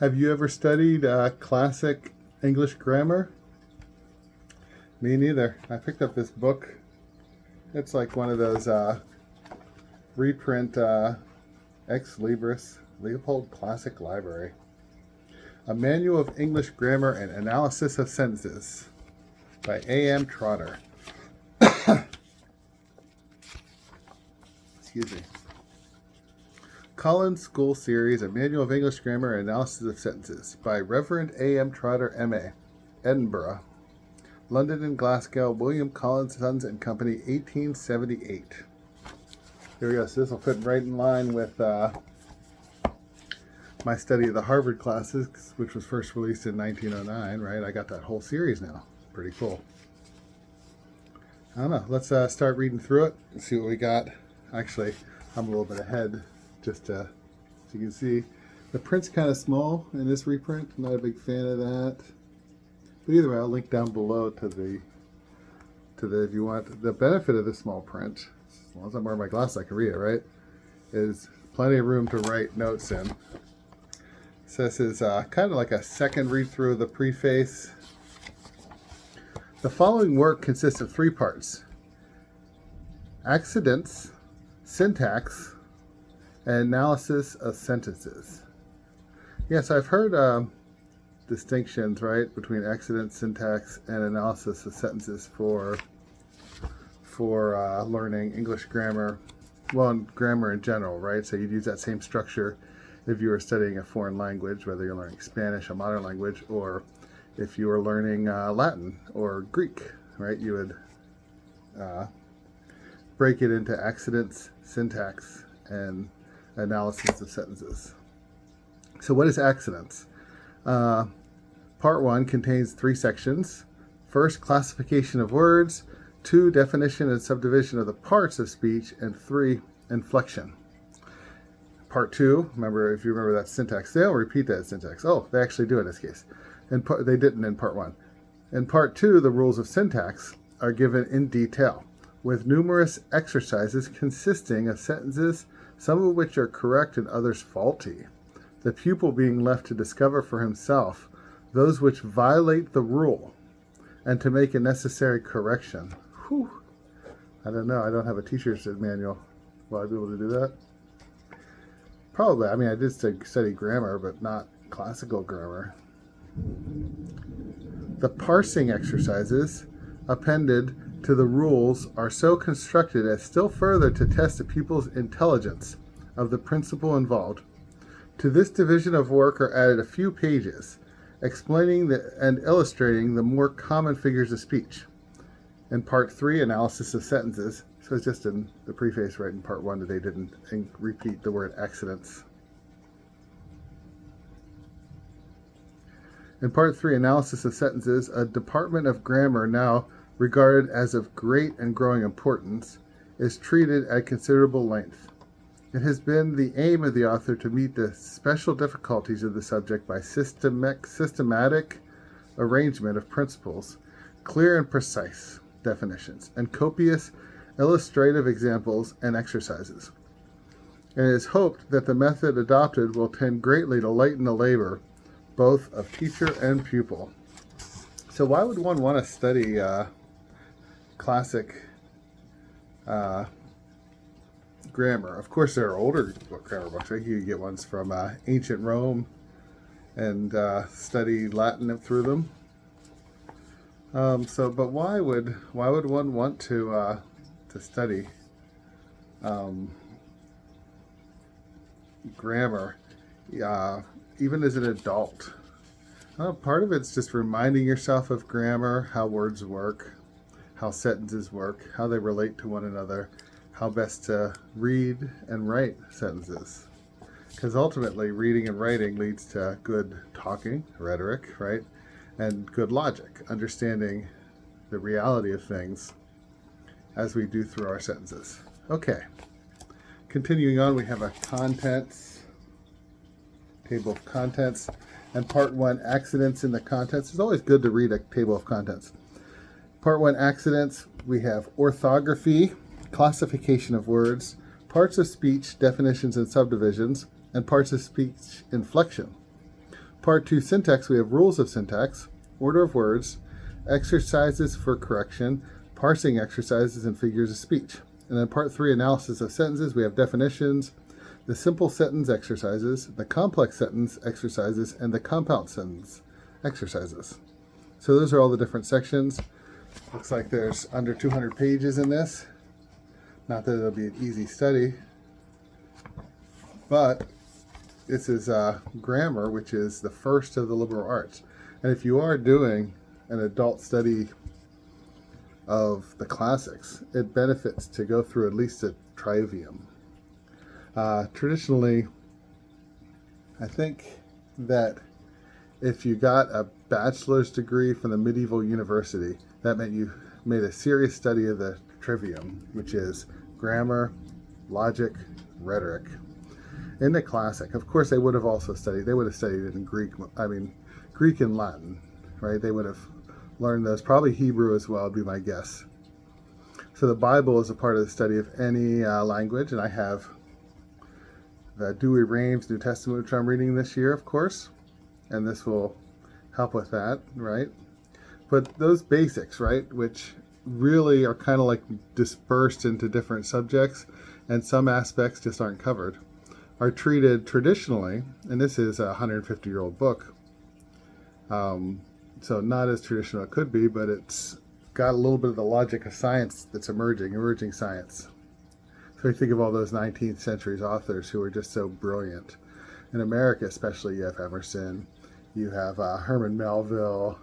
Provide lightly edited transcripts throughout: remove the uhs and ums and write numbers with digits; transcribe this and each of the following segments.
Have you ever studied classic English grammar? Me neither. I picked up this book. It's like one of those reprint Ex Libris Leopold Classic Library. A Manual of English Grammar and Analysis of Sentences by A.M. Trotter. Excuse me. Collins School Series, A Manual of English Grammar and Analysis of Sentences by Reverend A.M. Trotter, M.A., Edinburgh, London and Glasgow, William Collins, Sons and Company, 1878. Here we go. So this will fit right in line with my study of the Harvard classes, which was first released in 1909, right? I got that whole series now. Pretty cool. I don't know. Let's start reading through it and see what we got. Actually, I'm a little bit ahead, just so you can see. The print's kind of small in this reprint. I'm not a big fan of that. But either way, I'll link down below to the if you want. The benefit of this small print, as long as I'm wearing my glasses, I can read it, right? Is plenty of room to write notes in. So this is kind of like a second read through of the preface. The following work consists of 3 parts: accidents, syntax, and analysis of sentences. Yes, I've heard distinctions, right, between accidents, syntax, and analysis of sentences for learning English grammar, well, grammar in general, right? So you'd use that same structure if you were studying a foreign language, whether you're learning Spanish, a modern language, or if you were learning Latin or Greek, right? You would break it into accidents, syntax, and analysis of sentences. So what is accidents? Part 1 contains 3 sections. First, classification of words. 2, definition and subdivision of the parts of speech. And 3, inflection. Part 2, remember, if you remember that syntax, they'll repeat that syntax. Oh, they actually do in this case. And they didn't in part 1. In part 2, the rules of syntax are given in detail, with numerous exercises consisting of sentences, some of which are correct and others faulty, the pupil being left to discover for himself those which violate the rule and to make a necessary correction. Whew. I don't know. I don't have a teacher's manual. Will I be able to do that? Probably. I mean, I did study grammar, but not classical grammar. The parsing exercises appended to the rules are so constructed as still further to test the pupil's intelligence of the principle involved. To this division of work are added a few pages explaining and illustrating the more common figures of speech. In part 3, analysis of sentences. So it's just in the preface right in part 1 that they didn't repeat the word accidents. In part 3, analysis of sentences, a department of grammar now regarded as of great and growing importance, is treated at considerable length. It has been the aim of the author to meet the special difficulties of the subject by systematic arrangement of principles, clear and precise definitions, and copious illustrative examples and exercises. And it is hoped that the method adopted will tend greatly to lighten the labor both of teacher and pupil. So why would one want to study classic grammar? Of course, there are older grammar books. Right? You get ones from ancient Rome and study Latin through them. But why would one want to study grammar, even as an adult? Part of it's just reminding yourself of grammar, how words work, how sentences work, how they relate to one another, how best to read and write sentences. Because ultimately, reading and writing leads to good talking, rhetoric, right? And good logic, understanding the reality of things as we do through our sentences. Okay. Continuing on, we have a table of contents. And part 1, accidents in the contents. It's always good to read a table of contents. Part 1, accidents. We have orthography, classification of words, parts of speech, definitions and subdivisions, and parts of speech, inflection. Part 2, syntax, we have rules of syntax, order of words, exercises for correction, parsing exercises, and figures of speech. And then Part 3, analysis of sentences, we have definitions, the simple sentence exercises, the complex sentence exercises, and the compound sentence exercises. So those are all the different sections. Looks like there's under 200 pages in this. Not that it'll be an easy study, but this is grammar, which is the first of the liberal arts. And if you are doing an adult study of the classics, it benefits to go through at least a trivium. Traditionally, I think that if you got a bachelor's degree from the medieval university, that meant you made a serious study of the trivium, which is grammar, logic, rhetoric. In the classic, of course, they would have studied it in Greek and Latin, right? They would have learned those, probably Hebrew as well, would be my guess. So the Bible is a part of the study of any language, and I have the Douay-Rheims New Testament, which I'm reading this year, of course, and this will help with that, right? But those basics, right, which really are kind of like dispersed into different subjects, and some aspects just aren't covered, are treated traditionally, and this is a 150-year-old book, so not as traditional as it could be, but it's got a little bit of the logic of science that's emerging science. So you think of all those 19th century authors who were just so brilliant. In America especially, you have Emerson, you have Herman Melville,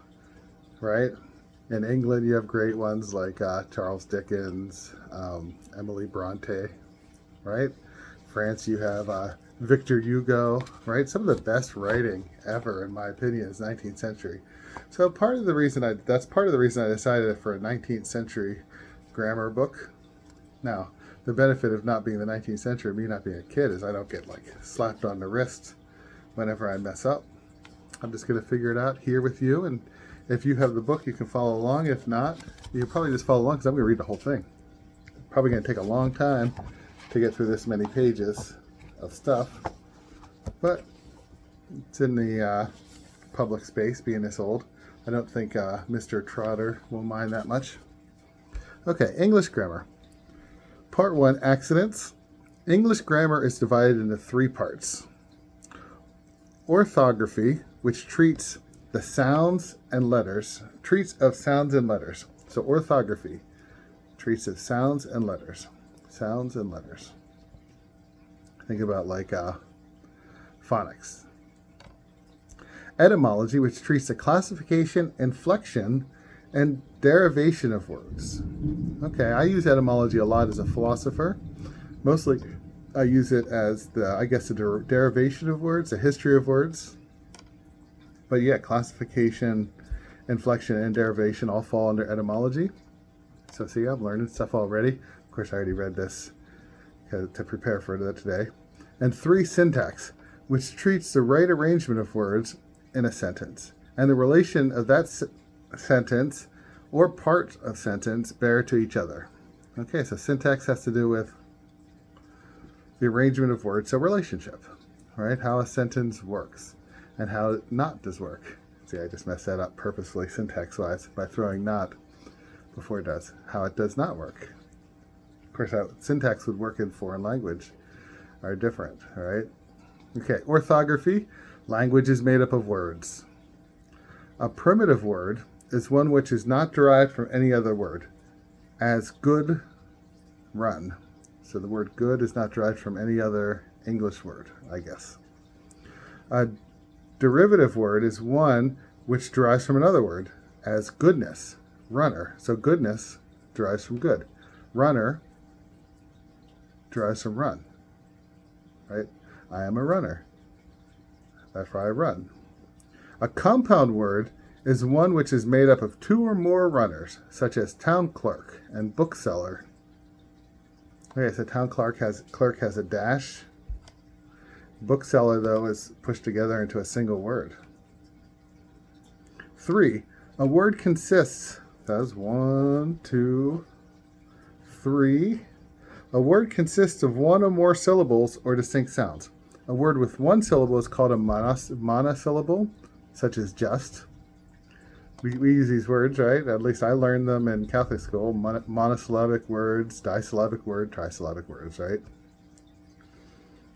right? In England, you have great ones like Charles Dickens, Emily Bronte, right? France, you have Victor Hugo, right? Some of the best writing ever, in my opinion, is 19th century. So that's part of the reason I decided for a 19th century grammar book. Now, the benefit of not being the 19th century, me not being a kid, is I don't get like slapped on the wrist whenever I mess up. I'm just going to figure it out here with you, and if you have the book, you can follow along. If not, you can probably just follow along, because I'm going to read the whole thing. Probably going to take a long time to get through this many pages of stuff, but it's in the public space, being this old. I don't think Mr. Trotter will mind that much. Okay, English grammar. Part 1, accidents. English grammar is divided into 3 parts. Orthography, which treats the sounds and letters, treats of sounds and letters. So orthography treats of sounds and letters. Sounds and letters. Think about like phonics. Etymology, which treats the classification, inflection, and derivation of words. Okay, I use etymology a lot as a philosopher. Mostly I use it as the derivation of words, the history of words. But yeah, classification, inflection, and derivation all fall under etymology. So see, I'm learning stuff already. Of course, I already read this to prepare for today. And 3, syntax, which treats the right arrangement of words in a sentence and the relation of that sentence or part of sentence bear to each other. Okay, so syntax has to do with the arrangement of words, so relationship, right? How a sentence works and how it not does work. See, I just messed that up purposefully syntax-wise by throwing not before it does. How it does not work. Of course, how syntax would work in foreign language are different, all right? Okay, orthography. Language is made up of words. A primitive word is one which is not derived from any other word, as good, run. So the word good is not derived from any other English word, I guess. A derivative word is one which derives from another word, as goodness, runner. So goodness derives from good. Runner derives from run, right? I am a runner. That's why I run. A compound word is one which is made up of 2 or more runners, such as town clerk and bookseller. Okay, so town clerk has a dash. Bookseller, though, is pushed together into a single word. 3, a word consists, that's 1, 2, 3. A word consists of 1 or more syllables or distinct sounds. A word with one syllable is called a monosyllable, such as just. We use these words, right? At least I learned them in Catholic school. Monosyllabic words, disyllabic word, trisyllabic words, right?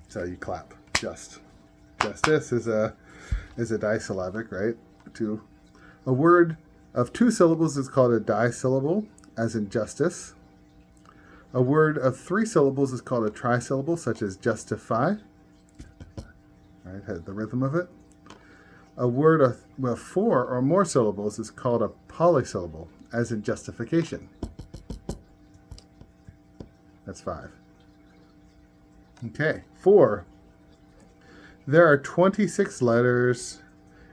So you clap. Just. Justice is a disyllabic, right? Two. A word of two syllables is called a dissyllable, as in justice. A word of three syllables is called a trisyllable, such as justify. Right, had the rhythm of it. A word of four or more syllables is called a polysyllable, as in justification. That's 5. Okay, 4. There are 26 letters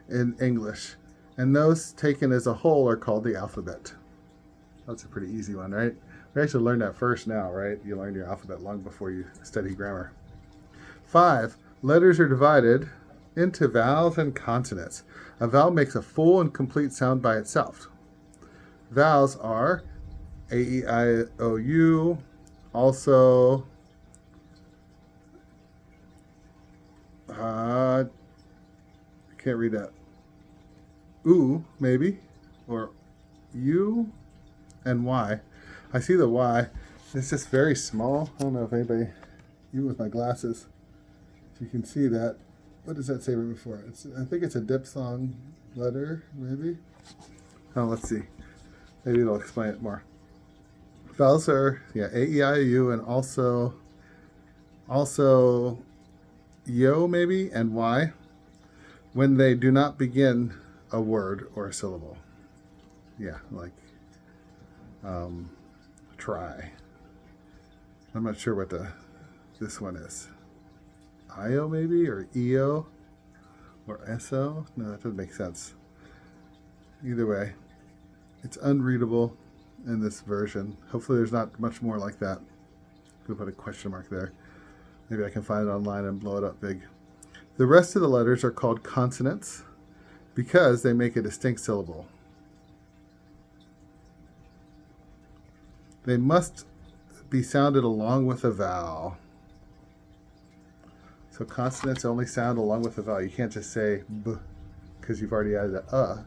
in English, and those taken as a whole are called the alphabet. That's a pretty easy one, right? We actually learned that first now, right? You learned your alphabet long before you study grammar. 5. Letters are divided into vowels and consonants. A vowel makes a full and complete sound by itself. Vowels are A, E, I, O, U, also I can't read that. Oo, maybe, or U and Y. I see the Y. It's just very small. I don't know if anybody, even with my glasses, if you can see that. What does that say right before it? I think it's a diphthong letter, maybe. Oh, let's see. Maybe it'll explain it more. Vowels are A, E, I, O, U, and also yo maybe and Y when they do not begin a word or a syllable. Yeah, like try. I'm not sure what this one is. IO maybe, or EO, or SO? No, that doesn't make sense. Either way, it's unreadable in this version. Hopefully there's not much more like that. I'm going to put a question mark there. Maybe I can find it online and blow it up big. The rest of the letters are called consonants because they make a distinct syllable. They must be sounded along with a vowel. So consonants only sound along with the vowel. You can't just say b because you've already added a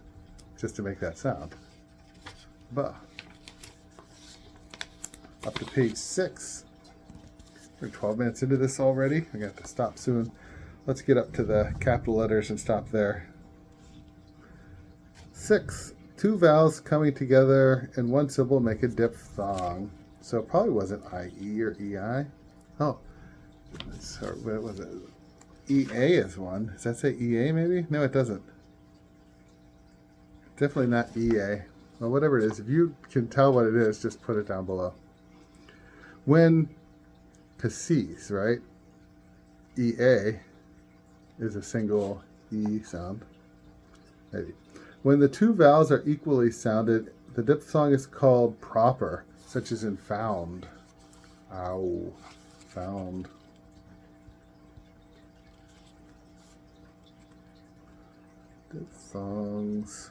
just to make that sound. Buh. Up to page 6. We're 12 minutes into this already. I'm going to have to stop soon. Let's get up to the capital letters and stop there. 6. Two vowels coming together in one syllable make a diphthong. So it probably wasn't IE or EI. Oh. So what was it? EA is one. Does that say EA maybe? No, it doesn't. Definitely not EA. Well, whatever it is, if you can tell what it is, just put it down below. When Cassis, right? EA is a single E sound. Maybe. When the two vowels are equally sounded, the diphthong is called proper, such as in found. Ow. Found. Diphthongs.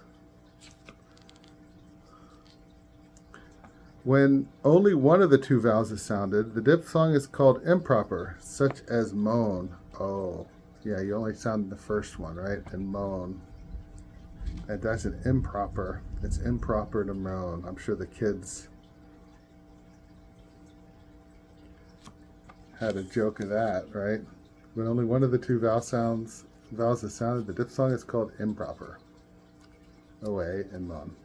When only one of the two vowels is sounded, the diphthong is called improper, such as moan. Oh, yeah, you only sound the first one, right? And moan. And that's an improper. It's improper to moan. I'm sure the kids had a joke of that, right? When only one of the two vowels is sounded, the diphthong is called improper. Away and moan.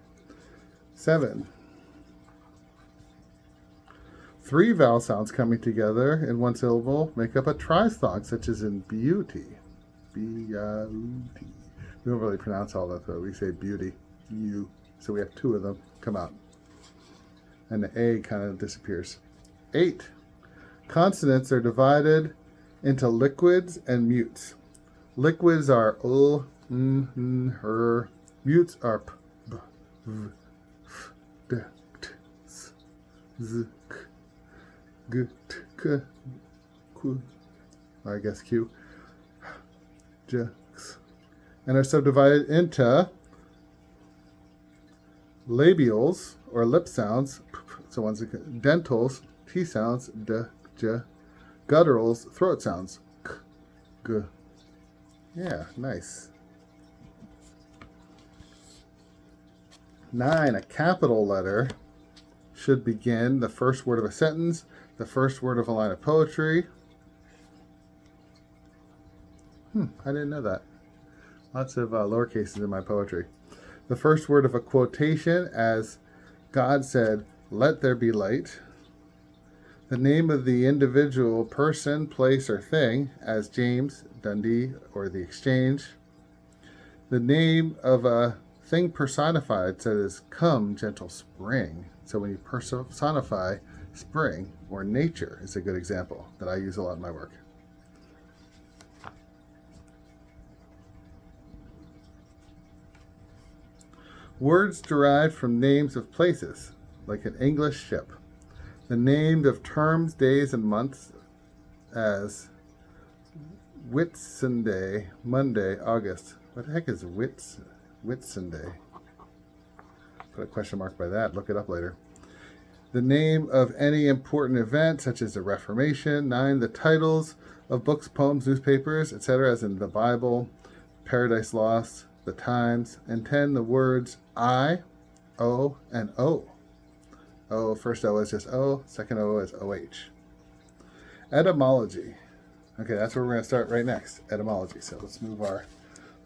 7. 3 vowel sounds coming together in one syllable make up a triphthong, such as in beauty. B-U-T. We don't really pronounce all that, though. We say beauty. U. So we have 2 of them come out. And the A kind of disappears. 8. Consonants are divided into liquids and mutes. Liquids are l, n, her. Mutes are p, b, v, f, d, t, s, z, k, g, t, k, q, I guess q, j, x, and are subdivided into labials or lip sounds, so ones dentals, t sounds, d, j, gutturals, throat sounds, k, Good. Yeah, nice. 9, a capital letter should begin the first word of a sentence, the first word of a line of poetry. I didn't know that. Lots of lowercases in my poetry. The first word of a quotation, as God said, "Let there be light." The name of the individual person, place, or thing, as James, Dundee, or the Exchange. The name of a thing personified, such as "Come, gentle spring." So when you personify spring or nature, is a good example that I use a lot in my work. Words derived from names of places, like an English ship. The names of terms, days, and months, as Whitsunday, Monday, August. What the heck is Whitsunday? Put a question mark by that. Look it up later. The name of any important event, such as the Reformation. 9, the titles of books, poems, newspapers, etc., as in the Bible, Paradise Lost, the Times. And 10, the words I, O, and O. O, first O is just O, second O is OH. Etymology. Okay, that's where we're going to start right next, etymology. So let's move our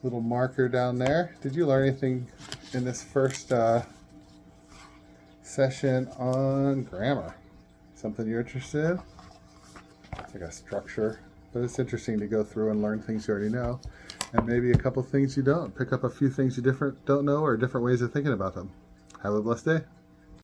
little marker down there. Did you learn anything in this first session on grammar? Something you're interested in? It's like a structure, but it's interesting to go through and learn things you already know, and maybe a couple things you don't. Pick up a few things you don't know or different ways of thinking about them. Have a blessed day.